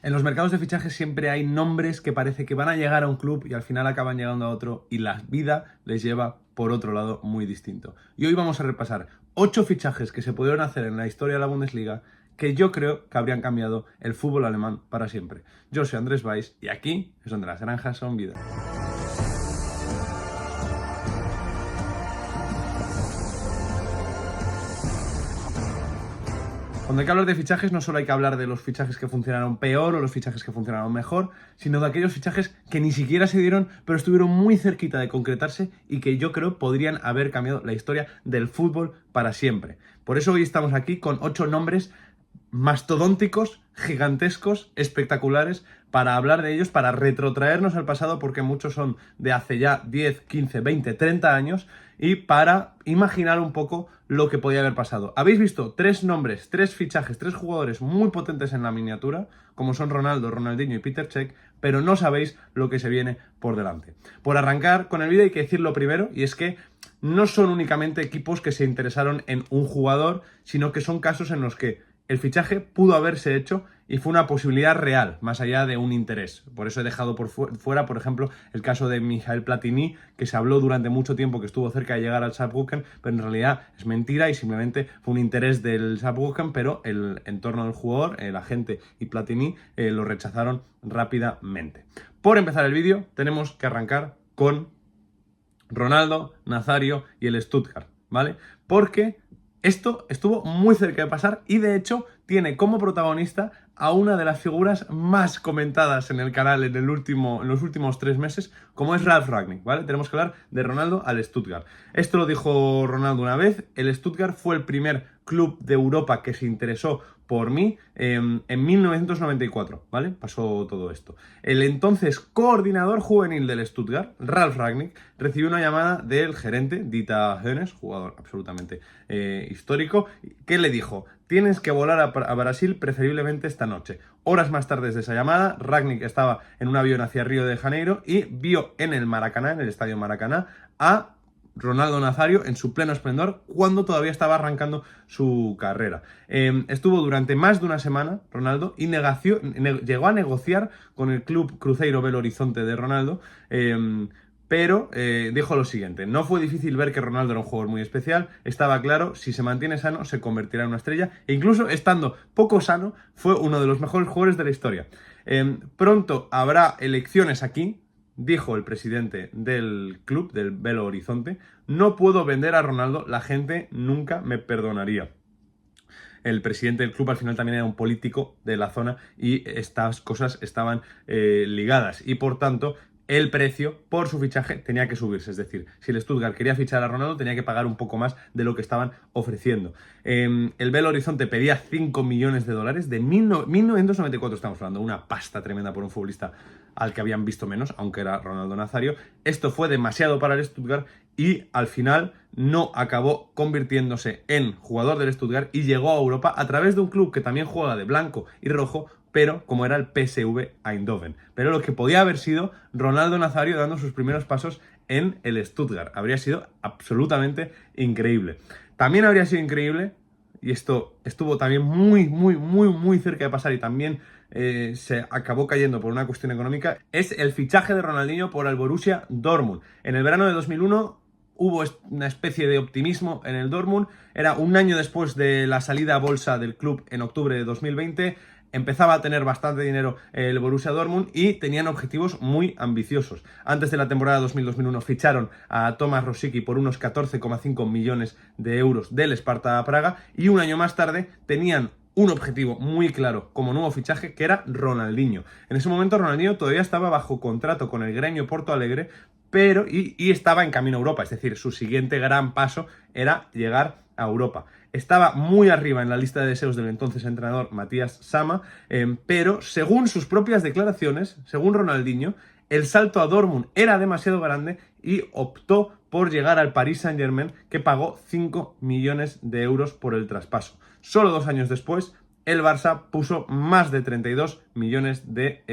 En los mercados de fichajes siempre hay nombres que parece que van a llegar a un club y al final acaban llegando a otro y la vida les lleva por otro lado muy distinto. Y hoy vamos a repasar 8 fichajes que se pudieron hacer en la historia de la Bundesliga que yo creo que habrían cambiado el fútbol alemán para siempre. Yo soy Andrés Valls y aquí es donde las granjas son vida. Cuando hay que hablar de fichajes, no solo hay que hablar de los fichajes que funcionaron peor o los fichajes que funcionaron mejor, sino de aquellos fichajes que ni siquiera se dieron, pero estuvieron muy cerquita de concretarse y que yo creo podrían haber cambiado la historia del fútbol para siempre. Por eso hoy estamos aquí con 8 nombres mastodónticos, gigantescos, espectaculares, para hablar de ellos, para retrotraernos al pasado, porque muchos son de hace ya 10, 15, 20, 30 años, y para imaginar un poco lo que podía haber pasado. Habéis visto 3 nombres, 3 fichajes, 3 jugadores muy potentes en la miniatura, como son Ronaldo, Ronaldinho y Peter Cech, pero no sabéis lo que se viene por delante. Por arrancar con el vídeo hay que decir lo primero, y es que no son únicamente equipos que se interesaron en un jugador, sino que son casos en los que el fichaje pudo haberse hecho y fue una posibilidad real, más allá de un interés. Por eso he dejado por fuera, por ejemplo, el caso de Michael Platini, que se habló durante mucho tiempo que estuvo cerca de llegar al Saarbrücken, pero en realidad es mentira y simplemente fue un interés del Saarbrücken, pero el entorno del jugador, el agente y Platini, lo rechazaron rápidamente. Por empezar el vídeo, tenemos que arrancar con Ronaldo, Nazario y el Stuttgart, ¿vale? Porque esto estuvo muy cerca de pasar y de hecho tiene como protagonista a una de las figuras más comentadas en el canal en los últimos 3 meses, como es Ralf Rangnick, ¿vale? Tenemos que hablar de Ronaldo al Stuttgart. Esto lo dijo Ronaldo una vez, el Stuttgart fue el primer club de Europa que se interesó por mí en 1994, ¿vale? Pasó todo esto. El entonces coordinador juvenil del Stuttgart, Ralf Rangnick, recibió una llamada del gerente, Dieter Hoeneß, jugador absolutamente histórico, que le dijo: tienes que volar a Brasil preferiblemente esta noche. Horas más tarde de esa llamada, Rangnick estaba en un avión hacia Río de Janeiro y vio en el Maracaná, en el estadio Maracaná, a Ronaldo Nazario en su pleno esplendor cuando todavía estaba arrancando su carrera. Estuvo durante más de una semana Ronaldo y llegó a negociar con el club Cruzeiro Belo Horizonte de Ronaldo, pero dijo lo siguiente: no fue difícil ver que Ronaldo era un jugador muy especial, estaba claro, si se mantiene sano se convertirá en una estrella, e incluso estando poco sano fue uno de los mejores jugadores de la historia. Pronto habrá elecciones aquí, dijo el presidente del club, del Belo Horizonte: no puedo vender a Ronaldo, la gente nunca me perdonaría. El presidente del club al final también era un político de la zona y estas cosas estaban ligadas y por tanto el precio por su fichaje tenía que subirse. Es decir, si el Stuttgart quería fichar a Ronaldo tenía que pagar un poco más de lo que estaban ofreciendo. El Belo Horizonte pedía 5 millones de dólares de 1994, estamos hablando, una pasta tremenda por un futbolista al que habían visto menos, aunque era Ronaldo Nazario. Esto fue demasiado para el Stuttgart y al final no acabó convirtiéndose en jugador del Stuttgart y llegó a Europa a través de un club que también juega de blanco y rojo, pero como era el PSV Eindhoven. Pero lo que podía haber sido Ronaldo Nazario dando sus primeros pasos en el Stuttgart. Habría sido absolutamente increíble. También habría sido increíble, y esto estuvo también muy cerca de pasar y también se acabó cayendo por una cuestión económica, es el fichaje de Ronaldinho por el Borussia Dortmund. En el verano de 2001 hubo una especie de optimismo en el Dortmund. Era un año después de la salida a bolsa del club en octubre de 2020. Empezaba a tener bastante dinero el Borussia Dortmund y tenían objetivos muy ambiciosos. Antes de la temporada 2000-2001 ficharon a Tomáš Rosický por unos 14,5 millones de euros del Sparta Praga y un año más tarde tenían un objetivo muy claro como nuevo fichaje, que era Ronaldinho. En ese momento Ronaldinho todavía estaba bajo contrato con el Grêmio Porto Alegre, pero y estaba en camino a Europa, es decir, su siguiente gran paso era llegar a Europa. Estaba muy arriba en la lista de deseos del entonces entrenador Matías Sama, pero según sus propias declaraciones, según Ronaldinho, el salto a Dortmund era demasiado grande y optó por llegar al Paris Saint-Germain, que pagó 5 millones de euros por el traspaso. Solo 2 años después, el Barça puso más de 32 millones de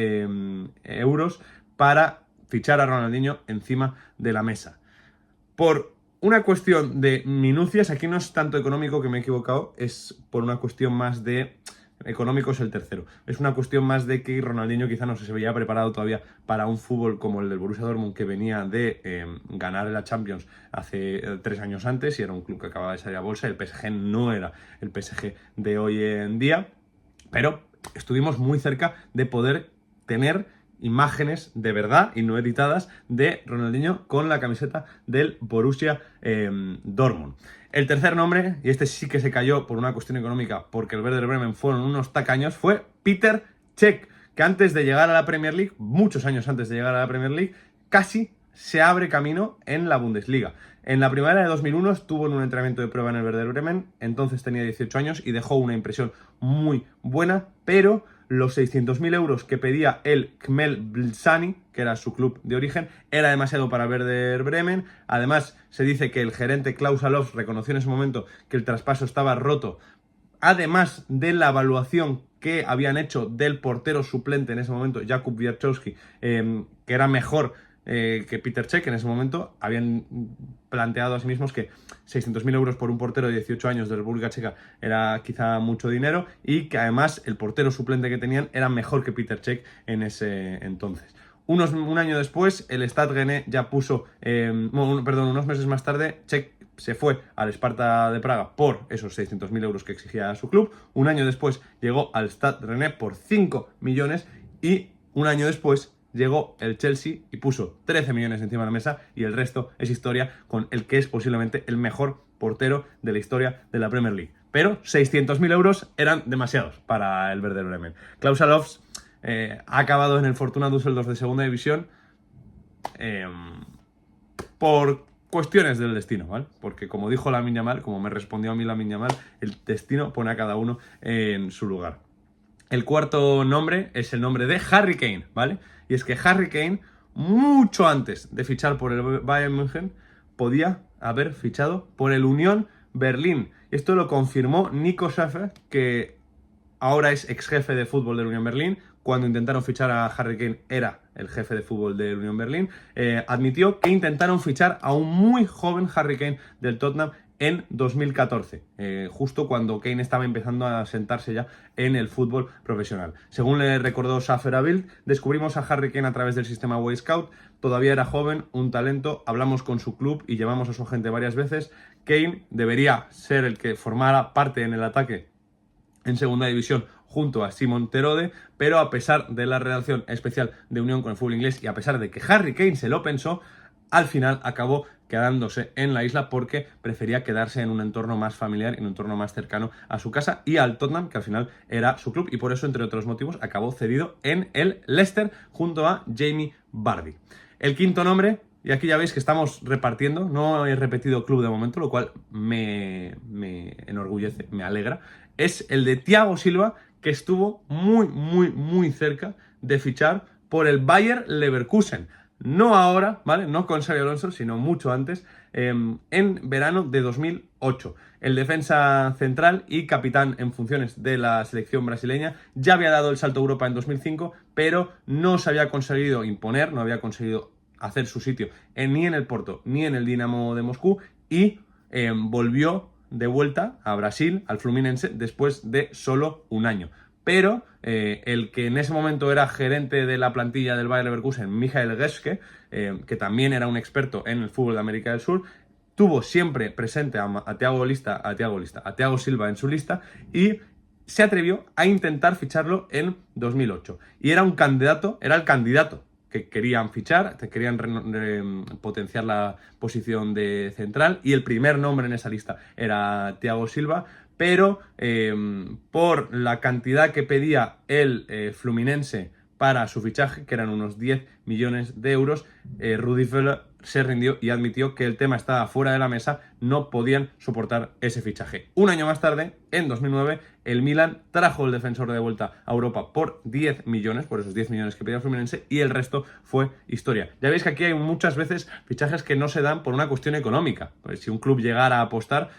euros para fichar a Ronaldinho encima de la mesa. Por una cuestión de minucias, aquí no es tanto económico, que me he equivocado, es por una cuestión más de económico es el tercero. Es una cuestión más de que Ronaldinho quizá no se veía preparado todavía para un fútbol como el del Borussia Dortmund, que venía de ganar la Champions hace 3 años antes y era un club que acababa de salir a bolsa. El PSG no era el PSG de hoy en día, pero estuvimos muy cerca de poder tener imágenes de verdad y no editadas de Ronaldinho con la camiseta del Borussia Dortmund. El tercer nombre, y este sí que se cayó por una cuestión económica, porque el Werder Bremen fueron unos tacaños, fue Peter Cech, que antes de llegar a la Premier League, muchos años antes de llegar a la Premier League, casi se abre camino en la Bundesliga. En la primavera de 2001 estuvo en un entrenamiento de prueba en el Werder Bremen, entonces tenía 18 años y dejó una impresión muy buena, pero los 600.000 euros que pedía el Khmel Blyszany, que era su club de origen, era demasiado para Werder Bremen. Además, se dice que el gerente Klaus Allofs reconoció en ese momento que el traspaso estaba roto, además de la evaluación que habían hecho del portero suplente en ese momento, Jakub Wierczewski, que era mejor que Peter Cech. En ese momento habían planteado a sí mismos que 600.000 euros por un portero de 18 años de República Checa era quizá mucho dinero, y que además el portero suplente que tenían era mejor que Peter Cech en ese entonces. Un año después, el Stade Rennais ya puso, unos meses más tarde, Cech se fue al Sparta de Praga por esos 600.000 euros que exigía su club. Un año después llegó al Stade Rennais por 5 millones y un año después llegó el Chelsea y puso 13 millones encima de la mesa, y el resto es historia, con el que es posiblemente el mejor portero de la historia de la Premier League. Pero 600.000 euros eran demasiados para el Werder Bremen. Klaus Allofs ha acabado en el Fortuna Düsseldorf de segunda división por cuestiones del destino, ¿vale? Porque como dijo Lamine Yamal, como me respondió a mí Lamine Yamal, el destino pone a cada uno en su lugar. El cuarto nombre es el nombre de Harry Kane, ¿vale? Y es que Harry Kane, mucho antes de fichar por el Bayern München, podía haber fichado por el Unión Berlín. Esto lo confirmó Nico Schäfer, que ahora es ex jefe de fútbol del Unión Berlín. Cuando intentaron fichar a Harry Kane era el jefe de fútbol del Unión Berlín. Admitió que intentaron fichar a un muy joven Harry Kane del Tottenham en 2014, justo cuando Kane estaba empezando a sentarse ya en el fútbol profesional. Según le recordó Schäfer a Bild, descubrimos a Harry Kane a través del sistema Boy Scout. Todavía era joven, un talento, hablamos con su club y llevamos a su agente varias veces. Kane debería ser el que formara parte en el ataque en segunda división junto a Simon Terode, pero a pesar de la relación especial de unión con el fútbol inglés y a pesar de que Harry Kane se lo pensó, al final acabó quedándose en la isla porque prefería quedarse en un entorno más familiar, en un entorno más cercano a su casa y al Tottenham, que al final era su club, y por eso, entre otros motivos, acabó cedido en el Leicester junto a Jamie Vardy. El quinto nombre, y aquí ya veis que estamos repartiendo, no he repetido club de momento, lo cual me enorgullece, me alegra, es el de Thiago Silva, que estuvo muy cerca de fichar por el Bayer Leverkusen. No ahora, ¿vale? No con Xabi Alonso, sino mucho antes, en verano de 2008. El defensa central y capitán en funciones de la selección brasileña ya había dado el salto a Europa en 2005, pero no se había conseguido imponer, no había conseguido hacer su sitio ni en el Porto ni en el Dinamo de Moscú, y volvió de vuelta a Brasil, al Fluminense, después de solo un año. Pero el que en ese momento era gerente de la plantilla del Bayer Leverkusen, Michael Geschke, que también era un experto en el fútbol de América del Sur, tuvo siempre presente a Thiago Silva en su lista y se atrevió a intentar ficharlo en 2008. Y era el candidato que querían fichar, que querían potenciar la posición de central, y el primer nombre en esa lista era Thiago Silva, pero por la cantidad que pedía el Fluminense para su fichaje, que eran unos 10 millones de euros, Rudi Völler se rindió y admitió que el tema estaba fuera de la mesa, no podían soportar ese fichaje. Un año más tarde, en 2009, el Milan trajo el defensor de vuelta a Europa por 10 millones, por esos 10 millones que pedía el Fluminense, y el resto fue historia. Ya veis que aquí hay muchas veces fichajes que no se dan por una cuestión económica. Pues si un club llegara a apostar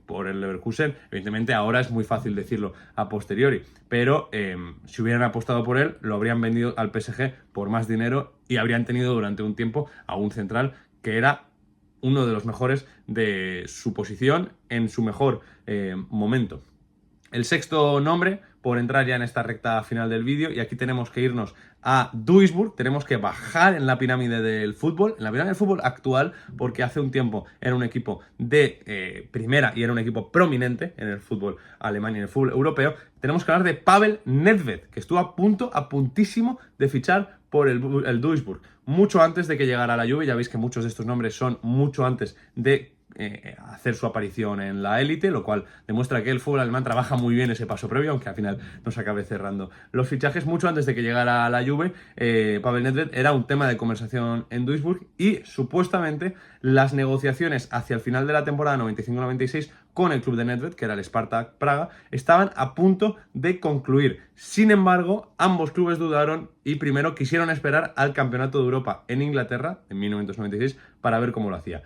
por el Leverkusen, evidentemente ahora es muy fácil decirlo a posteriori, pero si hubieran apostado por él, lo habrían vendido al PSG por más dinero y habrían tenido durante un tiempo a un central que era uno de los mejores de su posición en su mejor momento. El sexto nombre, por entrar ya en esta recta final del vídeo, y aquí tenemos que irnos a Duisburg, tenemos que bajar en la pirámide del fútbol, en la pirámide del fútbol actual, porque hace un tiempo era un equipo de primera y era un equipo prominente en el fútbol alemán y en el fútbol europeo. Tenemos que hablar de Pavel Nedved, que estuvo a puntísimo de fichar por el Duisburg, mucho antes de que llegara a la Juve. Ya veis que muchos de estos nombres son mucho antes de hacer su aparición en la élite, lo cual demuestra que el fútbol alemán trabaja muy bien ese paso previo, aunque al final no se acabe cerrando los fichajes. Mucho antes de que llegara a la Juve, Pavel Nedved era un tema de conversación en Duisburg, y supuestamente las negociaciones hacia el final de la temporada 95-96 con el club de Nedved, que era el Spartak Praga, estaban a punto de concluir. Sin embargo, ambos clubes dudaron y primero quisieron esperar al Campeonato de Europa en Inglaterra en 1996 para ver cómo lo hacía.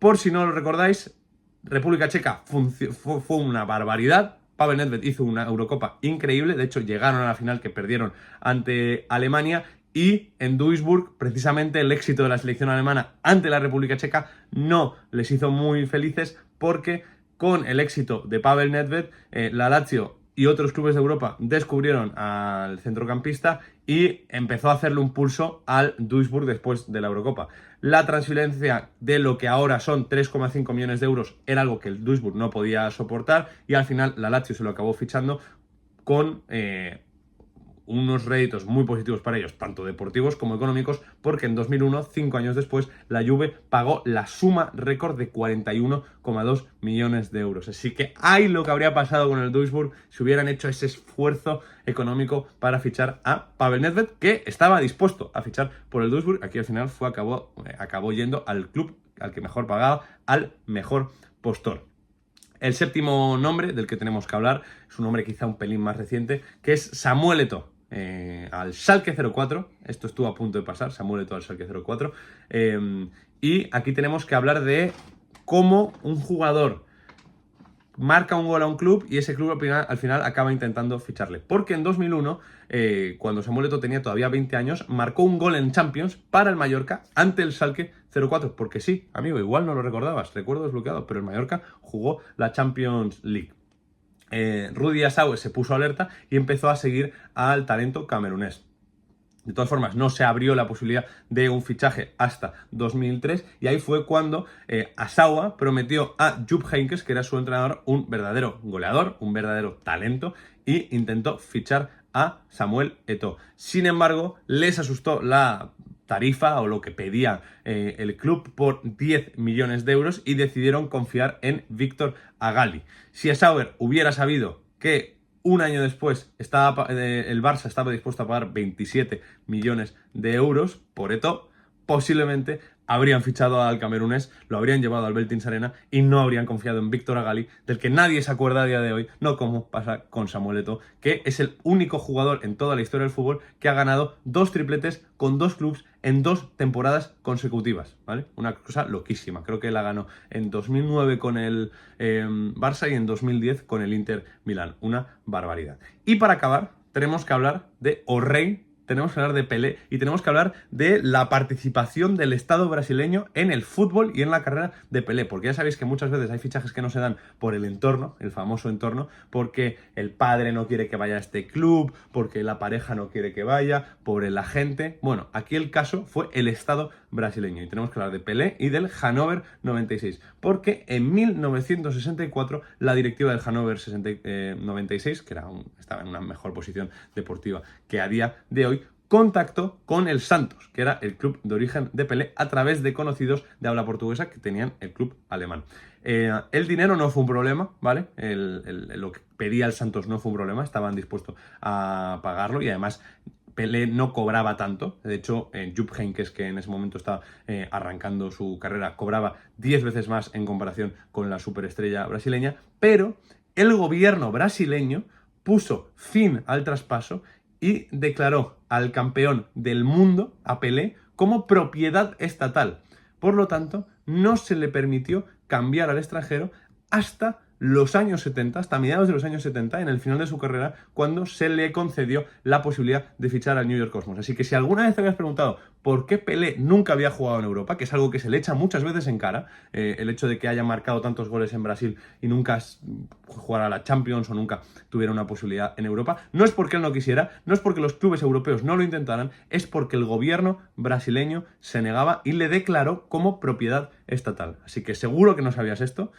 Por si no lo recordáis, República Checa fue una barbaridad. Pavel Nedved hizo una Eurocopa increíble. De hecho, llegaron a la final, que perdieron ante Alemania. Y en Duisburg, precisamente, el éxito de la selección alemana ante la República Checa no les hizo muy felices, porque con el éxito de Pavel Nedved, la Lazio y otros clubes de Europa descubrieron al centrocampista y empezó a hacerle un pulso al Duisburg después de la Eurocopa. La transferencia de lo que ahora son 3,5 millones de euros era algo que el Duisburg no podía soportar, y al final la Lazio se lo acabó fichando con unos réditos muy positivos para ellos, tanto deportivos como económicos, porque en 2001, 5 años después, la Juve pagó la suma récord de 41,2 millones de euros. Así que hay lo que habría pasado con el Duisburg si hubieran hecho ese esfuerzo económico para fichar a Pavel Nedved, que estaba dispuesto a fichar por el Duisburg. Aquí al final acabó yendo al club al que mejor pagaba, al mejor postor. El séptimo nombre del que tenemos que hablar es un nombre quizá un pelín más reciente, que es Samuel Eto'o. Al Schalke 04, esto estuvo a punto de pasar, Samuel Eto'o al Schalke 04, y aquí tenemos que hablar de cómo un jugador marca un gol a un club y ese club al final acaba intentando ficharle. Porque en 2001, cuando Samuel Eto'o tenía todavía 20 años, marcó un gol en Champions para el Mallorca ante el Schalke 04. Porque sí, amigo, igual no lo recordabas, recuerdo desbloqueado, pero el Mallorca jugó la Champions League. Rudi Assauer se puso alerta y empezó a seguir al talento camerunés. De todas formas, no se abrió la posibilidad de un fichaje hasta 2003, y ahí fue cuando Assauer prometió a Jupp Heynckes, que era su entrenador, un verdadero goleador, un verdadero talento, y intentó fichar a Samuel Eto'o. Sin embargo, les asustó la tarifa o lo que pedía el club por 10 millones de euros y decidieron confiar en Víctor Agali. Si Assauer hubiera sabido que un año después el Barça estaba dispuesto a pagar 27 millones de euros por Eto'o, posiblemente habrían fichado al camerunés, lo habrían llevado al Veltins Arena y no habrían confiado en Víctor Agali, del que nadie se acuerda a día de hoy, no como pasa con Samuel Eto'o, que es el único jugador en toda la historia del fútbol que ha ganado 2 tripletes con 2 clubes en 2 temporadas consecutivas, ¿vale? Una cosa loquísima. Creo que la ganó en 2009 con el Barça y en 2010 con el Inter Milán. Una barbaridad. Y para acabar, tenemos que hablar de O'Reilly, tenemos que hablar de Pelé y tenemos que hablar de la participación del Estado brasileño en el fútbol y en la carrera de Pelé, porque ya sabéis que muchas veces hay fichajes que no se dan por el entorno, el famoso entorno, porque el padre no quiere que vaya a este club, porque la pareja no quiere que vaya, por el agente. Bueno, aquí el caso fue el Estado brasileño, y tenemos que hablar de Pelé y del Hannover 96, porque en 1964 la directiva del Hannover 96, que estaba en una mejor posición deportiva que a día de hoy, contactó con el Santos, que era el club de origen de Pelé, a través de conocidos de habla portuguesa que tenían el club alemán. El dinero no fue un problema, ¿vale? Lo que pedía el Santos no fue un problema, estaban dispuestos a pagarlo, y además Pelé no cobraba tanto. De hecho, Jupp Heynckes, que en ese momento estaba arrancando su carrera, cobraba 10 veces más en comparación con la superestrella brasileña, pero el gobierno brasileño puso fin al traspaso y declaró al campeón del mundo, a Pelé, como propiedad estatal. Por lo tanto, no se le permitió cambiar al extranjero hasta los años 70, hasta mediados de los años 70, en el final de su carrera, cuando se le concedió la posibilidad de fichar al New York Cosmos. Así que si alguna vez te habías preguntado por qué Pelé nunca había jugado en Europa, que es algo que se le echa muchas veces en cara, el hecho de que haya marcado tantos goles en Brasil y nunca jugara a la Champions o nunca tuviera una posibilidad en Europa. No es porque él no quisiera, no es porque los clubes europeos no lo intentaran, es porque el gobierno brasileño se negaba y le declaró como propiedad estatal. Así que seguro que no sabías esto.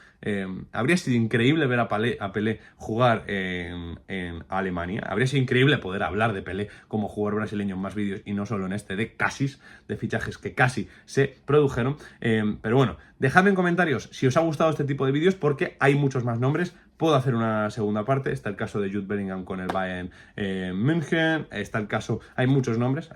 Habría sido increíble ver a Pelé jugar en Alemania. Habría sido increíble poder hablar de Pelé como jugador brasileño en más vídeos y no solo en este de casis, de fichajes que casi se produjeron. Pero bueno, dejadme en comentarios si os ha gustado este tipo de vídeos porque hay muchos más nombres. Puedo hacer una segunda parte. Está el caso de Jude Bellingham con el Bayern München. Está el caso... Hay muchos nombres.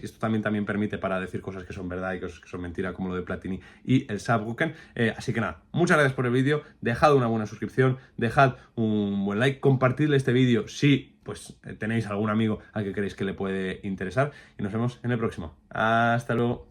Y esto también permite para decir cosas que son verdad y cosas que son mentira, como lo de Platini y el Saarbrücken. Así que nada, muchas gracias por el vídeo. Dejad una buena suscripción, dejad un buen like, compartidle este vídeo si tenéis algún amigo al que creéis que le puede interesar. Y nos vemos en el próximo. Hasta luego.